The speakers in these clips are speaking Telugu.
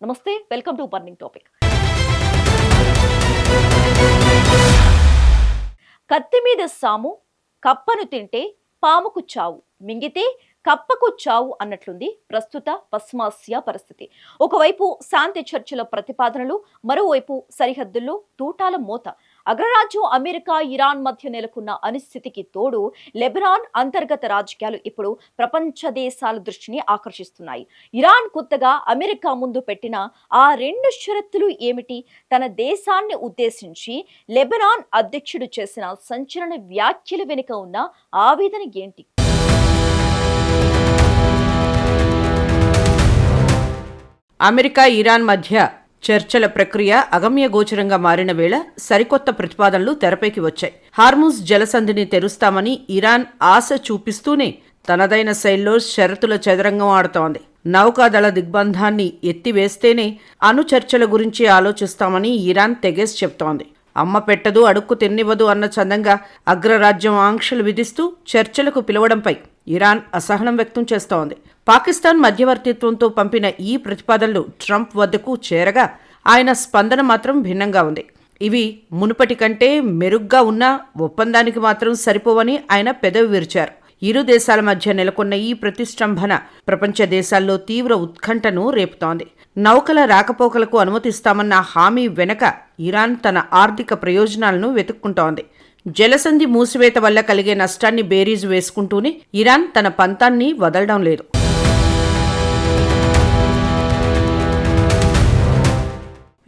నమస్తే, వెల్కమ్ టు బర్నింగ్ టాపిక్. కత్తి మీద సాము, కప్పను తింటే పాముకు చావు, మింగితే కప్పకు చావు అన్నట్లుంది ప్రస్తుత పశ్చిమాసియా పరిస్థితి. ఒకవైపు శాంతి చర్చల ప్రతిపాదనలు, మరోవైపు సరిహద్దుల్లో తూటాల మోత. అగ్రరాజ్యం అమెరికా, ఇరాన్ మధ్య నెలకొన్న అనిశ్చితికి తోడు లెబనాన్ అంతర్గత రాజకీయాలు ఇప్పుడు ప్రపంచ దేశాల దృష్టిని ఆకర్షిస్తున్నాయి. ఇరాన్ కొత్తగా అమెరికా ముందు పెట్టిన ఆ 2 షరతులు ఏమిటి? తన దేశాన్ని ఉద్దేశించి లెబనాన్ అధ్యక్షుడు చేసిన సంచలన వ్యాఖ్యల వెనుక ఉన్న ఆవేదన ఏంటి? అమెరికా, ఇరాన్ మధ్య చర్చల ప్రక్రియ అగమ్యగోచరంగా మారిన వేళ సరికొత్త ప్రతిపాదనలు తెరపైకి వచ్చాయి. హార్ముజ్ జలసంధిని తెరుస్తామని ఇరాన్ ఆశ చూపిస్తూనే తనదైన శైలిలో షరతుల చదరంగం ఆడుతోంది. నౌకాదళ దిగ్బంధాన్ని ఎత్తివేస్తేనే అణు చర్చల గురించి ఆలోచిస్తామని ఇరాన్ తెగేసి చెప్తోంది. అమ్మ పెట్టదు, అడుక్కు తిన్నివ్వదు అన్న చందంగా అగ్రరాజ్యం ఆంక్షలు విధిస్తూ చర్చలకు పిలవడంపై ఇరాన్ అసహనం వ్యక్తం చేస్తోంది. పాకిస్తాన్ మధ్యవర్తిత్వంతో పంపిన ఈ ప్రతిపాదనలు ట్రంప్ వద్దకు చేరగా ఆయన స్పందన మాత్రం భిన్నంగా ఉంది. ఇవి మునుపటి కంటే మెరుగ్గా ఉన్నా ఒప్పందానికి మాత్రం సరిపోవని ఆయన పెదవి విరిచారు. ఇరు దేశాల మధ్య నెలకొన్న ఈ ప్రతిష్టంభన ప్రపంచ దేశాల్లో తీవ్ర ఉత్కంఠను రేపుతోంది. నౌకల రాకపోకలకు అనుమతిస్తామన్న హామీ వెనక ఇరాన్ తన ఆర్థిక ప్రయోజనాలను వెతుక్కుంటోంది. జలసంధి మూసివేత వల్ల కలిగే నష్టాన్ని బేరీజు వేసుకుంటూనే ఇరాన్ తన పంతాన్ని వదలడం లేదు.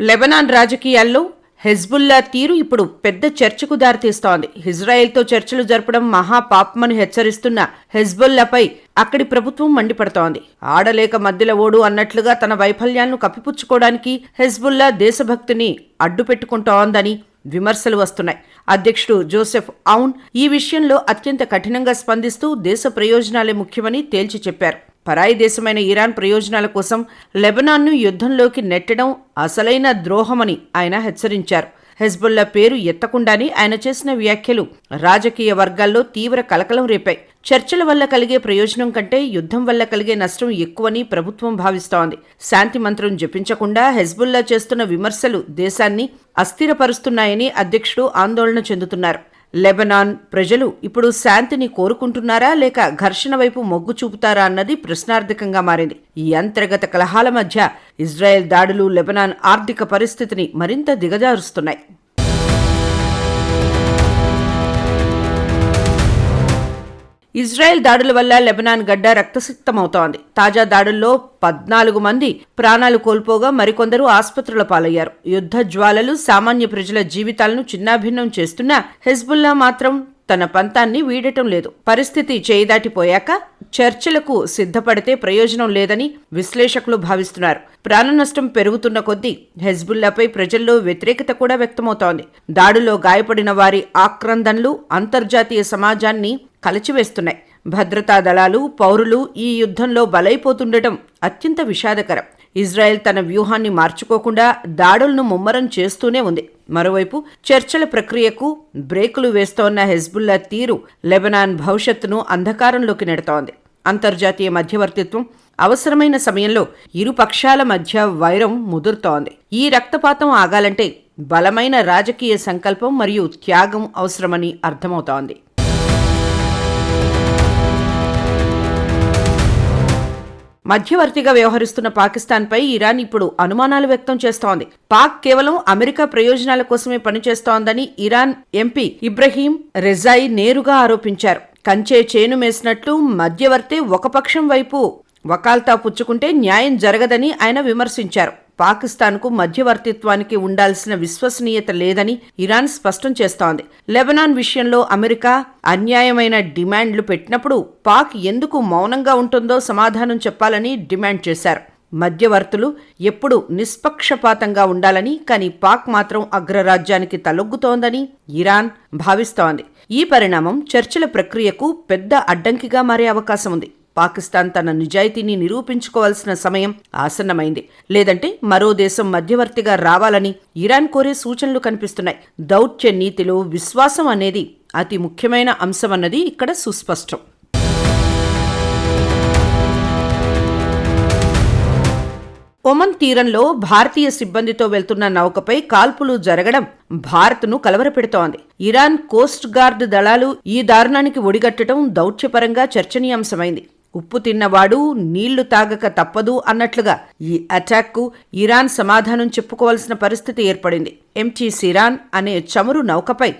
లెబనాన్ రాజకీయాల్లో హెజ్బుల్లా తీరు ఇప్పుడు పెద్ద చర్చకు దారితీస్తోంది. ఇజ్రాయెల్తో చర్చలు జరపడం మహాపాపమని హెచ్చరిస్తున్న హెజ్బుల్లాపై అక్కడి ప్రభుత్వం మండిపడుతోంది. ఆడలేక మధ్యలో ఓడు అన్నట్లుగా తన వైఫల్యాలను కప్పిపుచ్చుకోవడానికి హెజ్బుల్లా దేశభక్తిని అడ్డుపెట్టుకుంటోందని విమర్శలు వస్తున్నాయి. అధ్యక్షుడు జోసెఫ్ ఔన్ ఈ విషయంలో అత్యంత కఠినంగా స్పందిస్తూ దేశ ప్రయోజనాలే ముఖ్యమని తేల్చి చెప్పారు. పరాయి దేశమైన ఇరాన్ ప్రయోజనాల కోసం లెబనాన్ను యుద్ధంలోకి నెట్టడం అసలైన ద్రోహమని ఆయన హెచ్చరించారు. హెజ్బుల్లా పేరు ఎత్తకుండానే ఆయన చేసిన వ్యాఖ్యలు రాజకీయ వర్గాల్లో తీవ్ర కలకలం రేపాయి. చర్చల వల్ల కలిగే ప్రయోజనం కంటే యుద్ధం వల్ల కలిగే నష్టం ఎక్కువని ప్రభుత్వం భావిస్తోంది. శాంతి మంత్రం జపించకుండా హెజ్బుల్లా చేస్తున్న విమర్శలు దేశాన్ని అస్థిరపరుస్తున్నాయని అధ్యక్షుడు ఆందోళన చెందుతున్నారు. లెబనాన్ ప్రజలు ఇప్పుడు శాంతిని కోరుకుంటున్నారా లేక ఘర్షణ వైపు మొగ్గు చూపుతారా అన్నది ప్రశ్నార్థకంగా మారింది. ఈ అంతర్గత కలహాల మధ్య ఇజ్రాయెల్ దాడులు లెబనాన్ ఆర్థిక పరిస్థితిని మరింత దిగజారుస్తున్నాయి. ఇజ్రాయెల్ దాడుల వల్ల లెబనాన్ గడ్డ రక్తసిక్తమవుతోంది. తాజా దాడుల్లో 14 మంది ప్రాణాలు కోల్పోగా మరికొందరు ఆసుపత్రుల పాలయ్యారు. యుద్ధ జ్వాలలు సామాన్య ప్రజల జీవితాలను చిన్నాభిన్నం చేస్తున్నా హెజ్బుల్లా మాత్రం తన పంతాన్ని వీడటం లేదు. పరిస్థితి చేయిదాటిపోయాక చర్చలకు సిద్ధపడితే ప్రయోజనం లేదని విశ్లేషకులు భావిస్తున్నారు. ప్రాణ నష్టం పెరుగుతున్న కొద్దీ హెజ్బుల్లాపై ప్రజల్లో వ్యతిరేకత కూడా వ్యక్తమవుతోంది. దాడులో గాయపడిన వారి ఆక్రందనలు అంతర్జాతీయ సమాజాన్ని కలచివేస్తున్నాయి. భద్రతా దళాలు, పౌరులు ఈ యుద్ధంలో బలైపోతుండటం అత్యంత విషాదకరం. ఇజ్రాయెల్ తన వ్యూహాన్ని మార్చుకోకుండా దాడులను ముమ్మరం చేస్తూనే ఉంది. మరోవైపు చర్చల ప్రక్రియకు బ్రేకులు వేస్తోన్న హెజ్బుల్లా తీరు లెబనాన్ భవిష్యత్తును అంధకారంలోకి నెడుతోంది. అంతర్జాతీయ మధ్యవర్తిత్వం అవసరమైన సమయంలో ఇరు పక్షాల మధ్య వైరం ముదురుతోంది. ఈ రక్తపాతం ఆగాలంటే బలమైన రాజకీయ సంకల్పం మరియు త్యాగం అవసరమని అర్థమవుతోంది. మధ్యవర్తిగా వ్యవహరిస్తున్న పాకిస్తాన్పై ఇరాన్ ఇప్పుడు అనుమానాలు వ్యక్తం చేస్తోంది. పాక్ కేవలం అమెరికా ప్రయోజనాల కోసమే పనిచేస్తోందని ఇరాన్ ఎంపీ ఇబ్రహీం రెజాయి నేరుగా ఆరోపించారు. కంచే చేను మేసినట్లు మధ్యవర్తి ఒక పక్షం వైపు వకాల్తా పుచ్చుకుంటే న్యాయం జరగదని ఆయన విమర్శించారు. పాకిస్తాన్కు మధ్యవర్తిత్వానికి ఉండాల్సిన విశ్వసనీయత లేదని ఇరాన్ స్పష్టం చేస్తోంది. లెబనాన్ విషయంలో అమెరికా అన్యాయమైన డిమాండ్లు పెట్టినప్పుడు పాక్ ఎందుకు మౌనంగా ఉంటుందో సమాధానం చెప్పాలని డిమాండ్ చేశారు. మధ్యవర్తులు ఎప్పుడు నిష్పక్షపాతంగా ఉండాలని, కానీ పాక్ మాత్రం అగ్రరాజ్యానికి తలొగ్గుతోందని ఇరాన్ భావిస్తోంది. ఈ పరిణామం చర్చల ప్రక్రియకు పెద్ద అడ్డంకిగా మారే అవకాశం ఉంది. పాకిస్తాన్ తన నిజాయితీని నిరూపించుకోవాల్సిన సమయం ఆసన్నమైంది. లేదంటే మరో దేశం మధ్యవర్తిగా రావాలని ఇరాన్ కోరే సూచనలు కనిపిస్తున్నాయి. దౌత్య నీతిలో విశ్వాసం అనేది అతి ముఖ్యమైన అంశమన్నది ఇక్కడ సుస్పష్టం. ఒమన్ తీరంలో భారతీయ సిబ్బందితో వెళ్తున్న నౌకపై కాల్పులు జరగడం భారత్ను కలవరపెడుతోంది. ఇరాన్ కోస్ట్ గార్డ్ దళాలు ఈ దారుణానికి ఒడిగట్టడం దౌత్యపరంగా చర్చనీయాంశమైంది. ఉప్పు తిన్నవాడు నీళ్లు తాగక తప్పదు అన్నట్లుగా ఈ అటాక్కు ఇరాన్ సమాధానం చెప్పుకోవాల్సిన పరిస్థితి ఏర్పడింది. ఎంటీ సిరాన్ అనే చమురు నౌకపై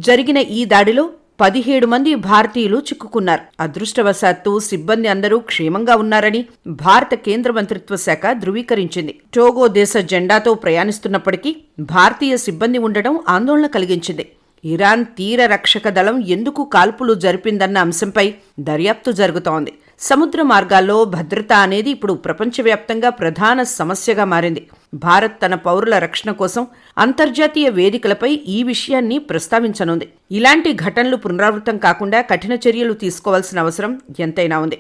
జరిగిన ఈ దాడిలో 17 మంది భారతీయులు చిక్కుకున్నారు. అదృష్టవశాత్తు సిబ్బంది అందరూ క్షేమంగా ఉన్నారని భారత కేంద్ర మంత్రిత్వ శాఖ ధృవీకరించింది. టోగో దేశ జెండాతో ప్రయాణిస్తున్నప్పటికీ భారతీయ సిబ్బంది ఉండడం ఆందోళన కలిగించింది. ఇరాన్ తీర రక్షక దళం ఎందుకు కాల్పులు జరిపిందన్న అంశంపై దర్యాప్తు జరుగుతోంది. సముద్ర మార్గాల్లో భద్రత అనేది ఇప్పుడు ప్రపంచవ్యాప్తంగా ప్రధాన సమస్యగా మారింది. భారత్ తన పౌరుల రక్షణ కోసం అంతర్జాతీయ వేదికలపై ఈ విషయాన్ని ప్రస్తావించనుంది. ఇలాంటి ఘటనలు పునరావృతం కాకుండా కఠిన చర్యలు తీసుకోవాల్సిన అవసరం ఎంతైనా ఉంది.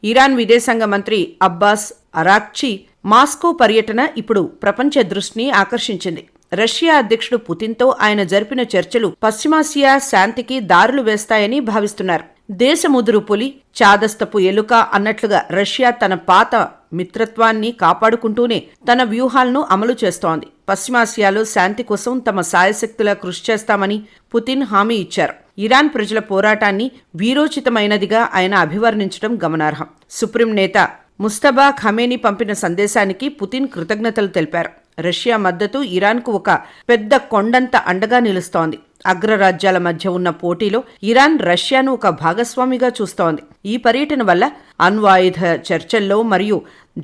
ఇరాన్ విదేశాంగ మంత్రి అబ్బాస్ అరాక్చి మాస్కో పర్యటన ఇప్పుడు ప్రపంచ దృష్టిని ఆకర్షించింది. రష్యా అధ్యక్షుడు పుతిన్తో ఆయన జరిపిన చర్చలు పశ్చిమాసియా శాంతికి దారులు వేస్తాయని భావిస్తున్నారు. దేశముదురు పులి, చాదస్తపు ఎలుక అన్నట్లుగా రష్యా తన పాత మిత్రత్వాన్ని కాపాడుకుంటూనే తన వ్యూహాలను అమలు చేస్తోంది. పశ్చిమాసియాలో శాంతి కోసం తమ సాయశక్తులా కృషి చేస్తామని పుతిన్ హామీ ఇచ్చారు. ఇరాన్ ప్రజల పోరాటాన్ని వీరోచితమైనదిగా ఆయన అభివర్ణించడం గమనార్హం. సుప్రీం నేత ముస్తబా ఖమేనీ పంపిన సందేశానికి పుతిన్ కృతజ్ఞతలు తెలిపారు. రష్యా మద్దతు ఇరాన్కు ఒక పెద్ద కొండంత అండగా నిలుస్తోంది. అగ్రరాజ్యాల మధ్య ఉన్న పోటీలో ఇరాన్ రష్యాను ఒక భాగస్వామిగా చూస్తోంది. ఈ పర్యటన వల్ల అణ్వాయుధ చర్చల్లో మరియు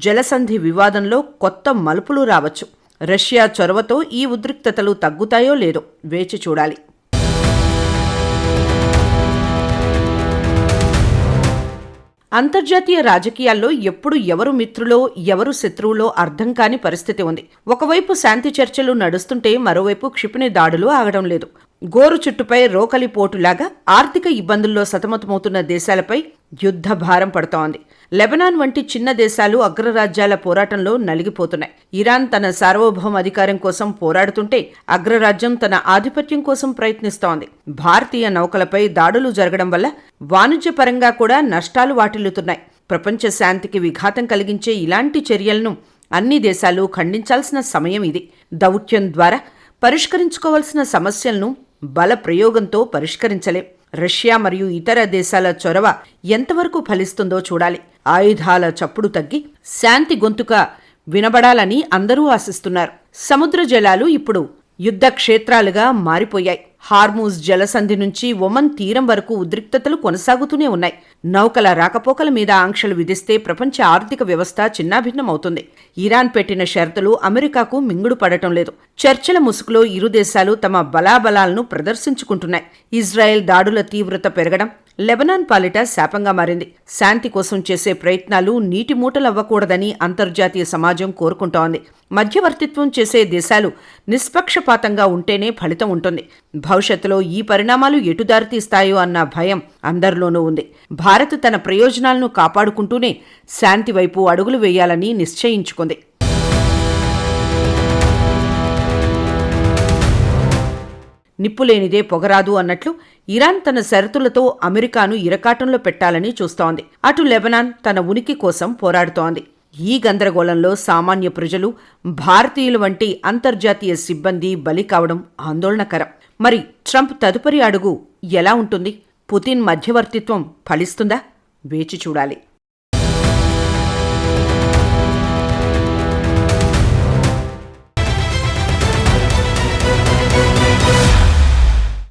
జలసంధి వివాదంలో కొత్త మలుపులు రావచ్చు. రష్యా చొరవతో ఈ ఉద్రిక్తతలు తగ్గుతాయో లేదో వేచి చూడాలి. అంతర్జాతీయ రాజకీయాల్లో ఎప్పుడు ఎవరు మిత్రులో ఎవరు శత్రువులో అర్థం కాని పరిస్థితి ఉంది. ఒకవైపు శాంతి చర్చలు నడుస్తుంటే మరోవైపు క్షిపణి దాడులు ఆగడం లేదు. గోరు చుట్టుపై రోకలి పోటులాగా ఆర్థిక ఇబ్బందుల్లో సతమతమవుతున్న దేశాలపై యుద్ధ భారం పడుతోంది. లెబనాన్ వంటి చిన్న దేశాలు అగ్రరాజ్యాల పోరాటంలో నలిగిపోతున్నాయి. ఇరాన్ తన సార్వభౌమాధికారం కోసం పోరాడుతుంటే అగ్రరాజ్యం తన ఆధిపత్యం కోసం ప్రయత్నిస్తోంది. భారతీయ నౌకలపై దాడులు జరగడం వల్ల వాణిజ్యపరంగా కూడా నష్టాలు వాటిల్లుతున్నాయి. ప్రపంచ శాంతికి విఘాతం కలిగించే ఇలాంటి చర్యలను అన్ని దేశాలు ఖండించాల్సిన సమయం ఇది. దౌత్యం ద్వారా పరిష్కరించుకోవాల్సిన సమస్యలను బల ప్రయోగంతో పరిష్కరించలేం. రష్యా మరియు ఇతర దేశాల చొరవ ఎంతవరకు ఫలిస్తుందో చూడాలి. ఆయుధాల చప్పుడు తగ్గి శాంతి గొంతుక వినబడాలని అందరూ ఆశిస్తున్నారు. సముద్ర జలాలు ఇప్పుడు యుద్ధ క్షేత్రాలుగా మారిపోయాయి. హార్మూజ్ జలసంధి నుంచి ఒమన్ తీరం వరకు ఉద్రిక్తతలు కొనసాగుతూనే ఉన్నాయి. నౌకల రాకపోకల మీద ఆంక్షలు విధిస్తే ప్రపంచ ఆర్థిక వ్యవస్థ చిన్నాభిన్నమవుతుంది. ఇరాన్ పెట్టిన షరతులు అమెరికాకు మింగుడు పడటం లేదు. చర్చల ముసుగులో ఇరు దేశాలు తమ బలాబలాలను ప్రదర్శించుకుంటున్నాయి. ఇజ్రాయెల్ దాడుల తీవ్రత పెరగడం లెబనాన్ పాలిట శాపంగా మారింది. శాంతి కోసం చేసే ప్రయత్నాలు నీటి మూటలవ్వకూడదని అంతర్జాతీయ సమాజం కోరుకుంటోంది. మధ్యవర్తిత్వం చేసే దేశాలు నిష్పక్షపాతంగా ఉంటేనే ఫలితం ఉంటుంది. భవిష్యత్తులో ఈ పరిణామాలు ఎటు దారితీస్తాయో అన్న భయం అందరిలోనూ ఉంది. భారత్ తన ప్రయోజనాలను కాపాడుకుంటూనే శాంతి వైపు అడుగులు వేయాలని నిశ్చయించుకుంది. నిప్పులేనిదే పొగరాదు అన్నట్లు ఇరాన్ తన షరతులతో అమెరికాను ఇరకాటంలో పెట్టాలని చూస్తోంది. అటు లెబనాన్ తన ఉనికి కోసం పోరాడుతోంది. ఈ గందరగోళంలో సామాన్య ప్రజలు, భారతీయులు వంటి అంతర్జాతీయ సిబ్బంది బలి కావడం ఆందోళనకరం. మరి ట్రంప్ తదుపరి అడుగు ఎలా ఉంటుంది? పుతిన్ మధ్యవర్తిత్వం ఫలిస్తుందా? వేచి చూడాలి.